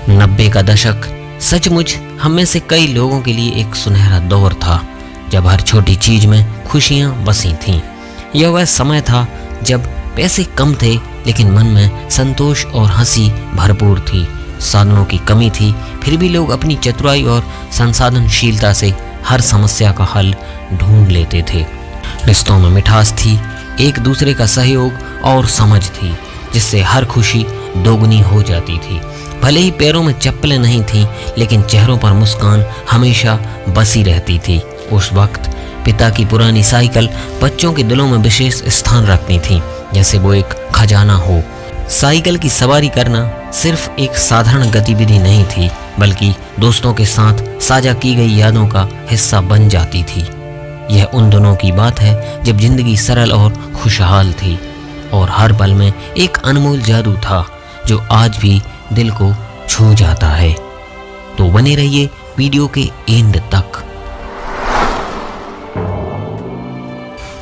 90 का दशक सचमुच हम में से कई लोगों के लिए एक सुनहरा दौर था, जब हर छोटी चीज में खुशियां बसी थीं। यह वह समय था जब पैसे कम थे लेकिन मन में संतोष और हंसी भरपूर थी। साधनों की कमी थी, फिर भी लोग अपनी चतुराई और संसाधनशीलता से हर समस्या का हल ढूंढ लेते थे। रिश्तों में मिठास थी, एक दूसरे का सहयोग और समझ थी, जिससे हर खुशी दोगुनी हो जाती थी। भले ही पैरों में चप्पलें नहीं थीं, लेकिन चेहरों पर मुस्कान हमेशा बसी रहती थी। उस वक्त पिता की पुरानी साइकिल बच्चों के दिलों में विशेष स्थान रखती थी, जैसे वो एक खजाना हो। साइकिल की सवारी करना सिर्फ एक साधारण गतिविधि नहीं थी, बल्कि दोस्तों के साथ साझा की गई यादों का हिस्सा बन जाती थी। यह उन दिनों की बात है जब जिंदगी सरल और खुशहाल थी और हर पल में एक अनमोल जादू था जो आज भी दिल को छू जाता है। तो बने रहिए वीडियो के एंड तक।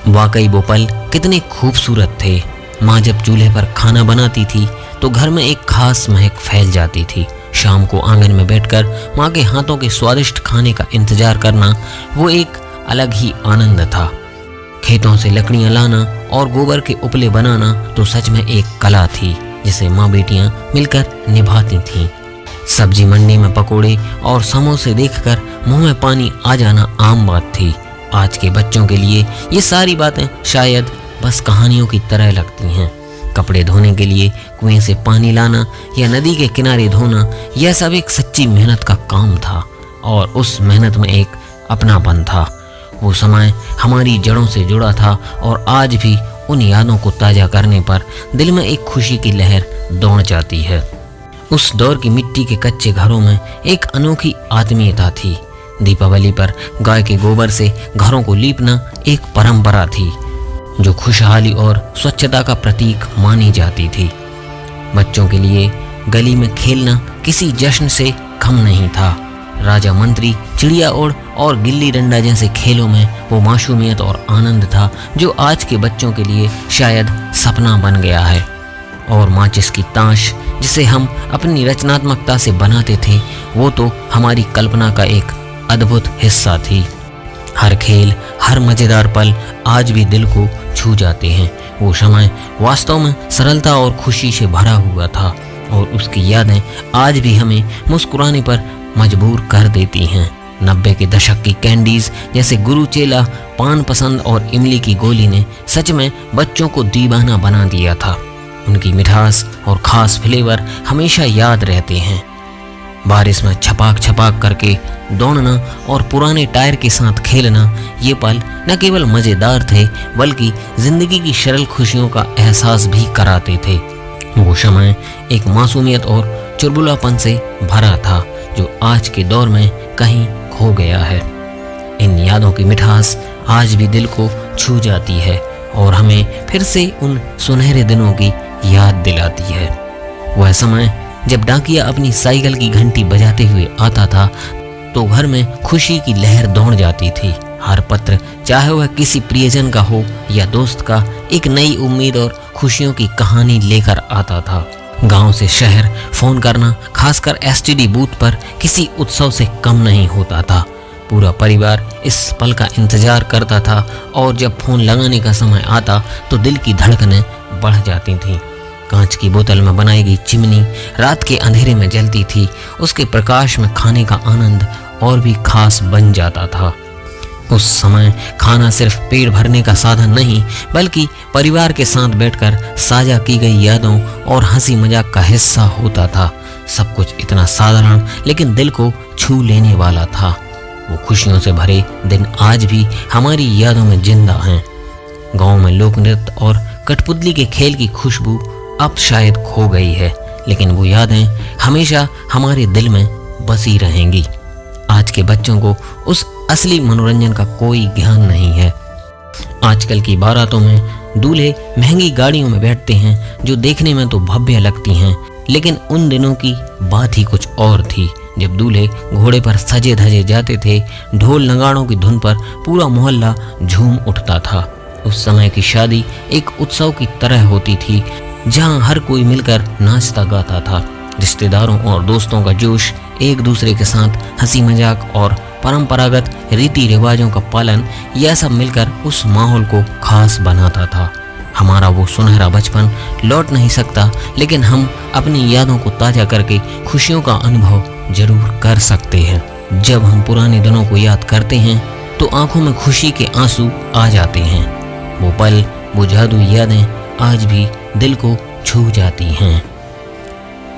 वाकई वो पल कितने खूबसूरत थे। माँ जब चूल्हे पर खाना बनाती थी तो घर में एक खास महक फैल जाती थी। शाम को आंगन में बैठकर माँ के हाथों के स्वादिष्ट खाने का इंतजार करना वो एक अलग ही आनंद था। खेतों से लकड़ियां लाना और गोबर के उपले बनाना तो सच में एक कला थी, जिसे माँ बेटियां मिलकर निभाती थीं। सब्जी मंडी में पकोड़े और समोसे देखकर मुंह में पानी आ जाना आम बात थी। आज के बच्चों के लिए ये सारी बातें शायद बस कहानियों की तरह लगती हैं। कपड़े धोने के लिए कुएं से पानी लाना या नदी के किनारे धोना, यह सब एक सच्ची मेहनत का काम था और उस मेहनत में एक अपनापन था। वो समय हमारी जड़ों से जुड़ा था और आज भी उन यादों को ताजा करने पर दिल में एक खुशी की लहर दौड़ जाती है। उस दौर की मिट्टी के कच्चे घरों में एक अनोखी आत्मीयता थी। दीपावली पर गाय के गोबर से घरों को लीपना एक परंपरा थी जो खुशहाली और स्वच्छता का प्रतीक मानी जाती थी। बच्चों के लिए गली में खेलना किसी जश्न से कम नहीं था। राजा मंत्री, चिड़िया उड़ और गिल्ली डंडा जैसे खेलों में वो मासूमियत और आनंद था जो आज के बच्चों के लिए शायद सपना बन गया है। और माचिस की ताश जिसे हम अपनी रचनात्मकता से बनाते थे, वो तो हमारी कल्पना का एक अद्भुत हिस्सा थी। हर खेल, हर मजेदार पल आज भी दिल को छू जाते हैं। वो समय वास्तव में सरलता और खुशी से भरा हुआ था और उसकी यादें आज भी हमें मुस्कुराने पर मजबूर कर देती हैं। 90 के दशक की कैंडीज जैसे गुरु चेला, पान पसंद और इमली की गोली ने सच में बच्चों को दीवाना बना दिया था। उनकी मिठास और खास फ्लेवर हमेशा याद रहते हैं। बारिश में छपाक छपाक करके दौड़ना और पुराने टायर के साथ खेलना, ये पल न केवल मज़ेदार थे बल्कि जिंदगी की सरल खुशियों का एहसास भी कराते थे। वो समय एक मासूमियत और चुलबुलापन से भरा था जो आज के दौर में कहीं खो गया है। इन यादों की मिठास आज भी दिल को छू जाती है और हमें फिर से उन सुनहरे दिनों की याद दिलाती है। वह समय जब डाकिया अपनी साइकिल की घंटी बजाते हुए आता था तो घर में खुशी की लहर दौड़ जाती थी। हर पत्र, चाहे वह किसी प्रियजन का हो या दोस्त का, एक नई उम्मीद और खुशियों की कहानी लेकर आता था। गांव से शहर फोन करना, खासकर एसटीडी बूथ पर, किसी उत्सव से कम नहीं होता था। पूरा परिवार इस पल का इंतजार करता था और जब फोन लगाने का समय आता तो दिल की धड़कनें बढ़ जाती थीं। कांच की बोतल में बनाई गई चिमनी रात के अंधेरे में जलती थी। उसके प्रकाश में खाने का आनंद और भी खास बन जाता था। उस समय खाना सिर्फ पेट भरने का साधन नहीं बल्कि परिवार के साथ बैठकर साझा की गई यादों और हंसी मजाक का हिस्सा होता था। सब कुछ इतना साधारण लेकिन दिल को छू लेने वाला था। वो खुशियों से भरे दिन आज भी हमारी यादों में जिंदा हैं। गांव में लोक नृत्य और कठपुतली के खेल की खुशबू अब शायद खो गई है, लेकिन वो यादें हमेशा हमारे दिल में बसी रहेंगी। आज के बच्चों को उस असली मनोरंजन का कोई ज्ञान नहीं है। आजकल की बारातों में दूल्हे महंगी गाड़ियों में बैठते हैं जो देखने में तो भव्य लगती हैं, लेकिन उन दिनों की बात ही कुछ और थी जब दूल्हे घोड़े पर सजे धजे जाते थे। ढोल नगाड़ों की धुन पर पूरा मोहल्ला झूम उठता था। उस समय की शादी एक उत्सव की तरह होती थी जहां हर कोई मिलकर नाचता गाता था। रिश्तेदारों और दोस्तों का जोश, एक दूसरे के साथ हंसी मजाक और परंपरागत रीति रिवाजों का पालन, यह सब मिलकर उस माहौल को खास बनाता था। हमारा वो सुनहरा बचपन लौट नहीं सकता, लेकिन हम अपनी यादों को ताज़ा करके खुशियों का अनुभव जरूर कर सकते हैं। जब हम पुराने दिनों को याद करते हैं तो आंखों में खुशी के आंसू आ जाते हैं। वो पल, वो जादुई यादें आज भी दिल को छू जाती हैं।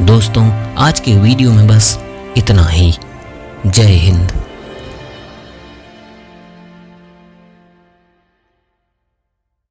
दोस्तों, आज के वीडियो में बस इतना ही। जय हिंद।